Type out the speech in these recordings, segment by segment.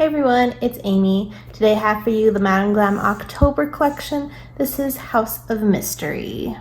Hey everyone, it's Amy. Today I have for you the Madam Glam October collection. This is House of Mystery.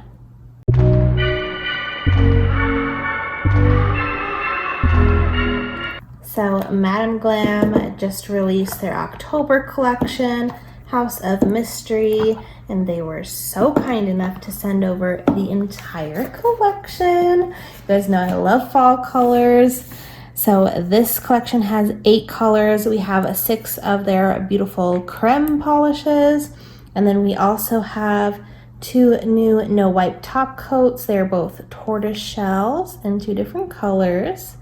So Madam Glam just released their October collection, House of Mystery, and they were so kind enough to send over the entire collection. You guys know I love fall colors. So this collection has 8 colors. We have 6 of their beautiful creme polishes. And then we also have 2 new no wipe top coats. They're both tortoise shells in 2 different colors.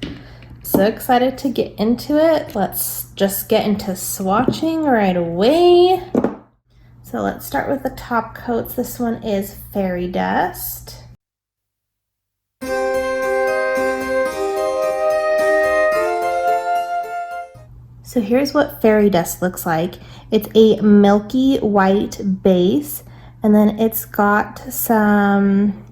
So excited to get into it. Let's just get into swatching right away. So let's start with the top coats. This one is Fairy Dust. So here's what Fairy Dust looks like. It's a milky white base, and then it's got some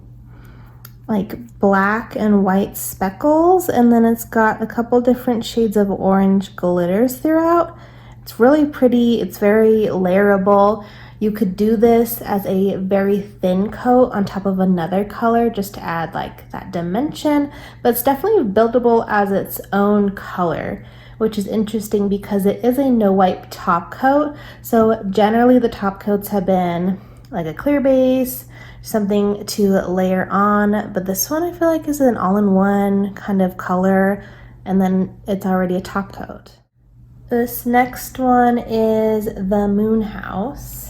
like black and white speckles, and then it's got a couple different shades of orange glitters throughout. It's really pretty. It's very layerable. You could do this as a very thin coat on top of another color just to add like that dimension, but it's definitely buildable as its own color, which is interesting because it is a no wipe top coat. So generally the top coats have been like a clear base, something to layer on, but this one I feel like is an all-in-one kind of color, and then it's already a top coat. This next one is the Moon House.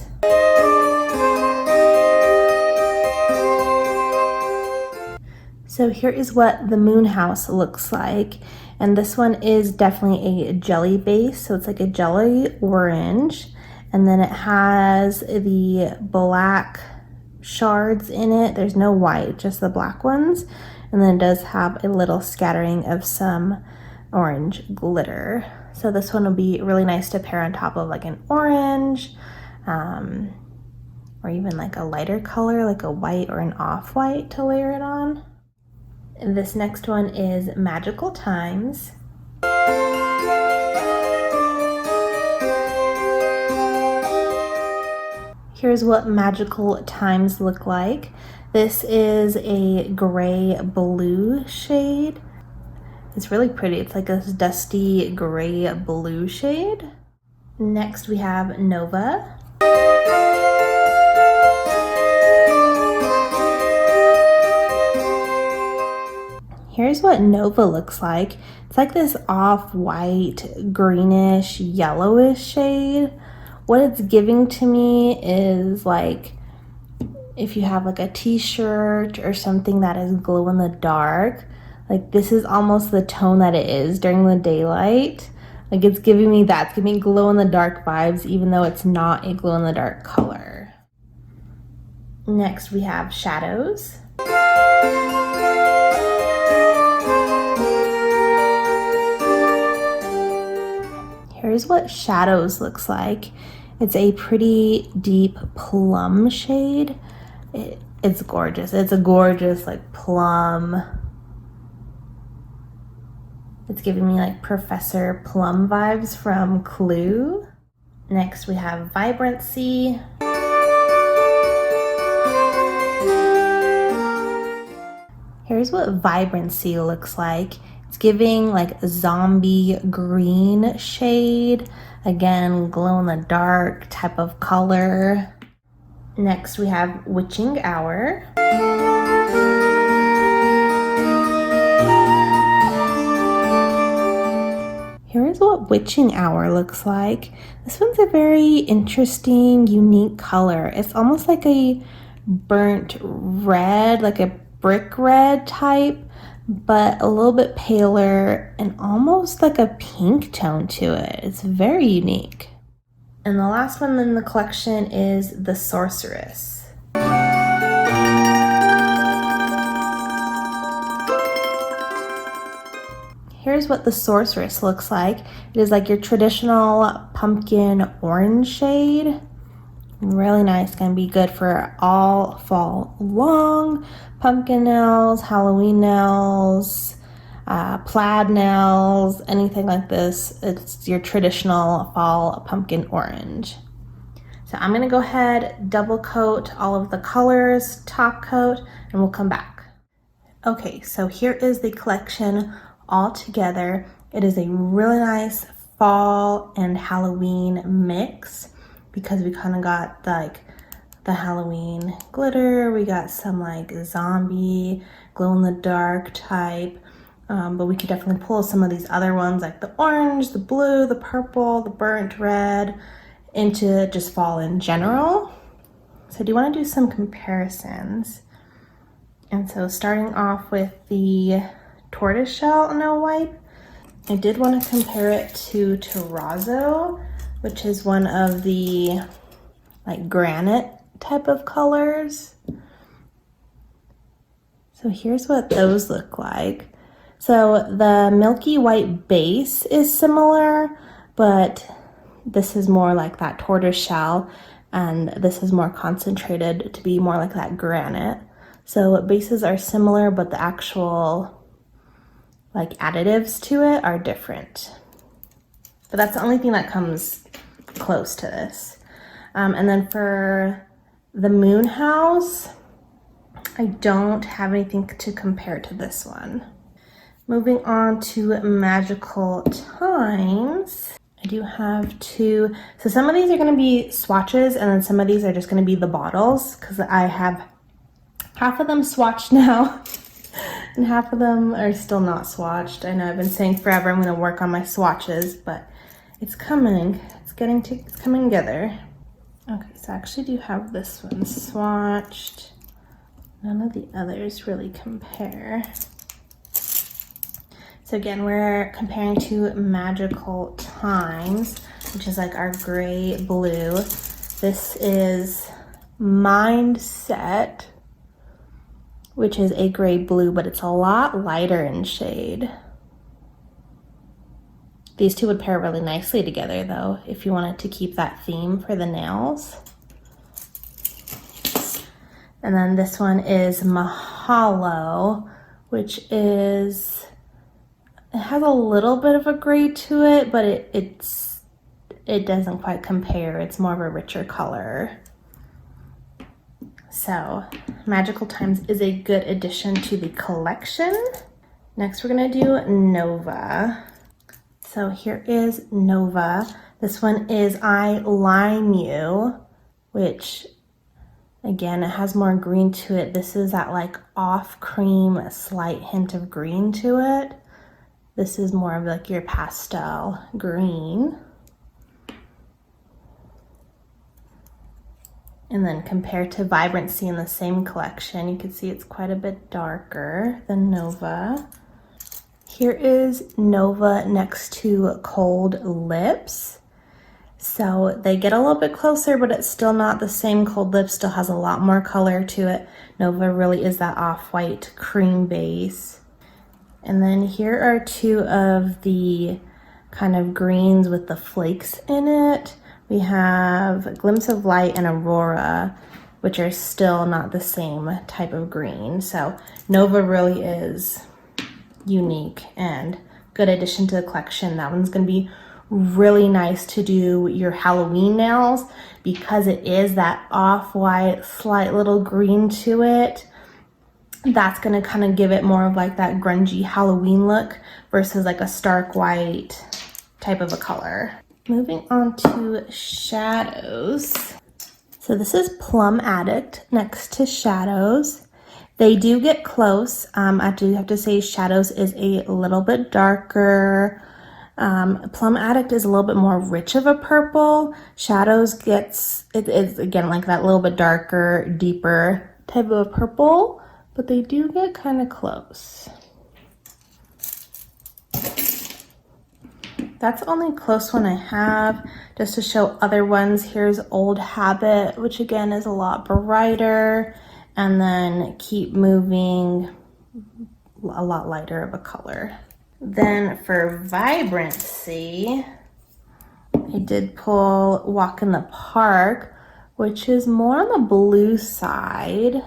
So here is what the Moon House looks like. And this one is definitely a jelly base. So it's like a jelly orange. And then it has the black shards in it. There's no white, just the black ones. And then it does have a little scattering of some orange glitter. So this one will be really nice to pair on top of like an orange, or even like a lighter color, like a white or an off-white to layer it on. And this next one is Magical Times. Here's what Magical Times look like. This is a gray blue shade. It's really pretty. It's like this dusty gray blue shade. Next we have Nova. Here's what Nova looks like. It's like this off-white, greenish, yellowish shade. What it's giving to me is like if you have like a t-shirt or something that is glow in the dark, like this is almost the tone that it is during the daylight. Like it's giving me that. It's giving me glow in the dark vibes, even though it's not a glow in the dark color. Next we have Shadows. Here's what Shadows looks like. It's a pretty deep plum shade. It's gorgeous. It's a gorgeous like plum. It's giving me like Professor Plum vibes from Clue. Next we have Vibrancy. Here's what Vibrancy looks like. It's giving like a zombie green shade. Again, glow in the dark type of color. Next we have Witching Hour. Here is what Witching Hour looks like. This one's a very interesting, unique color. It's almost like a burnt red, like a brick red type, but a little bit paler and almost like a pink tone to it. It's very unique. And the last one in the collection is the Sorceress. Here's what the Sorceress looks like. It is like your traditional pumpkin orange shade. Really nice, gonna be good for all fall long. Pumpkin nails, Halloween nails, plaid nails, anything like this. It's your traditional fall pumpkin orange. So I'm gonna go ahead, double coat all of the colors, top coat, and we'll come back. Okay, so here is the collection all together. It is a really nice fall and Halloween mix because we kind of got like the Halloween glitter, we got some like zombie, glow in the dark type, but we could definitely pull some of these other ones like the orange, the blue, the purple, the burnt red into just fall in general. So I do want to do some comparisons. And so starting off with the tortoiseshell nail wipe, I did want to compare it to terrazzo, which is one of the like granite type of colors. So here's what those look like. So the milky white base is similar, but this is more like that tortoiseshell, and this is more concentrated to be more like that granite. So bases are similar, but the actual like additives to it are different. But that's the only thing that comes close to this. And then for the moon house, I don't have anything to compare to this one. Moving on to magical times. I do have two. So some of these are going to be swatches, and then some of these are just going to be the bottles because I have half of them swatched now and half of them are still not swatched. I know I've been saying forever I'm going to work on my swatches, but it's coming. It's coming together. Okay, so I actually do have this one swatched. None of the others really compare. So again, we're comparing to Magical Times, which is like our gray blue. This is Mindset, which is a gray blue, but it's a lot lighter in shade. These two would pair really nicely together though, if you wanted to keep that theme for the nails. And then this one is Mahalo, which is, it has a little bit of a gray to it, but it doesn't quite compare. It's more of a richer color. So Magical Times is a good addition to the collection. Next we're gonna do Nova. So here is Nova. This one is I Lime You, which again, it has more green to it. This is that like off cream, a slight hint of green to it. This is more of like your pastel green. And then compared to Vibrancy in the same collection, you can see it's quite a bit darker than Nova. Here is Nova next to Cold Lips. So they get a little bit closer, but it's still not the same. Cold Lips still has a lot more color to it. Nova really is that off-white cream base. And then here are two of the kind of greens with the flakes in it. We have Glimpse of Light and Aurora, which are still not the same type of green. So Nova really is unique and good addition to the collection. That one's gonna be really nice to do your Halloween nails because it is that off-white, slight little green to it. That's gonna kind of give it more of like that grungy Halloween look versus like a stark white type of a color. Moving on to shadows. So this is Plum Addict next to Shadows. They do get close. I do have to say Shadows is a little bit darker. Plum Addict is a little bit more rich of a purple. Shadows gets, it is again like that little bit darker, deeper type of a purple, but they do get kind of close. That's the only close one I have. Just to show other ones, here's Old Habit, which again is a lot brighter, and then Keep Moving, a lot lighter of a color. Then for Vibrancy, I did pull Walk in the Park, which is more on the blue side.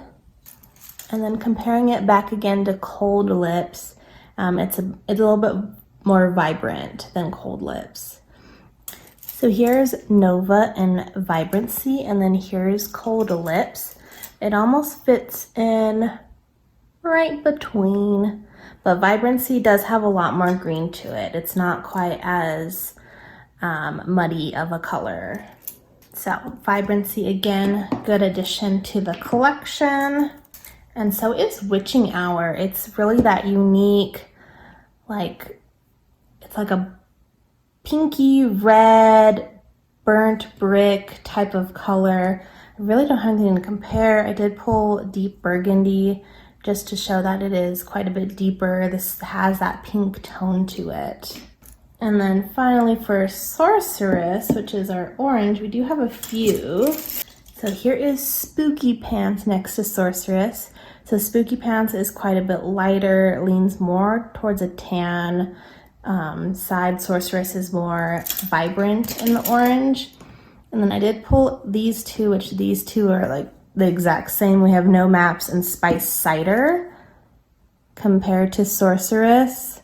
And then comparing it back again to Cold Lips, It's a little bit more vibrant than Cold Lips. So here's Nova and Vibrancy, and then here's Cold Lips. It almost fits in right between, but Vibrancy does have a lot more green to it. It's not quite as muddy of a color. So Vibrancy, again, good addition to the collection. And so is Witching Hour. It's really that unique, like, it's like a pinky red, burnt brick type of color. I really don't have anything to compare. I did pull Deep Burgundy just to show that it is quite a bit deeper. This has that pink tone to it. And then finally for Sorceress, which is our orange, we do have a few. So here is Spooky Pants next to Sorceress. So Spooky Pants is quite a bit lighter, leans more towards a tan side. Sorceress is more vibrant in the orange. And then I did pull these two, which these two are like the exact same. We have No Maps and Spice Cider compared to Sorceress.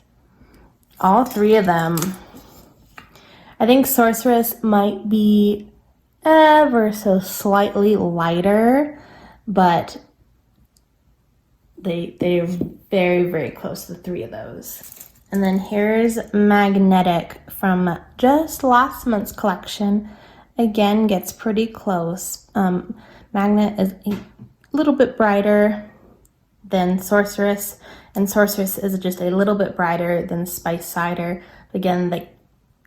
All three of them. I think Sorceress might be ever so slightly lighter, but they're very, very close, the three of those. And then here's Magnetic from just last month's collection. Again, gets pretty close. Magnet is a little bit brighter than Sorceress, and Sorceress is just a little bit brighter than Spice Cider. Again,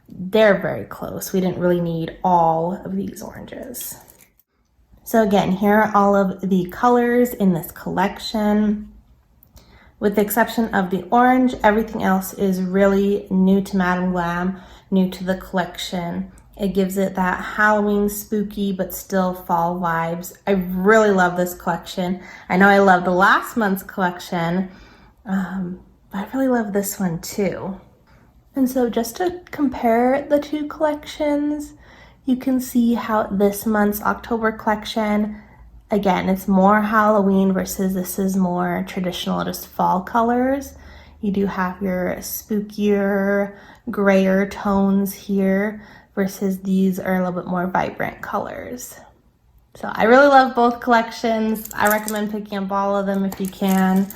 they're very close. We didn't really need all of these oranges. So again, here are all of the colors in this collection. With the exception of the orange, everything else is really new to Madam Glam, new to the collection. It gives it that Halloween spooky but still fall vibes. I really love this collection. I know I loved last month's collection, but I really love this one too. And so just to compare the two collections, you can see how this month's October collection, again, it's more Halloween versus this is more traditional, just fall colors. You do have your spookier, grayer tones here versus these are a little bit more vibrant colors. So I really love both collections. I recommend picking up all of them if you can.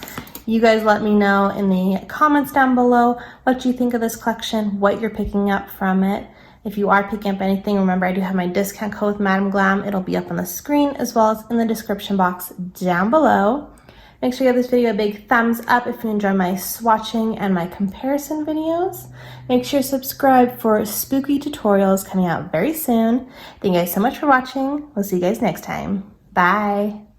You guys let me know in the comments down below what you think of this collection, what you're picking up from it. If you are picking up anything, remember I do have my discount code with Madam Glam. It'll be up on the screen as well as in the description box down below. Make sure you give this video a big thumbs up if you enjoy my swatching and my comparison videos. Make sure to subscribe for spooky tutorials coming out very soon. Thank you guys so much for watching. We'll see you guys next time. Bye.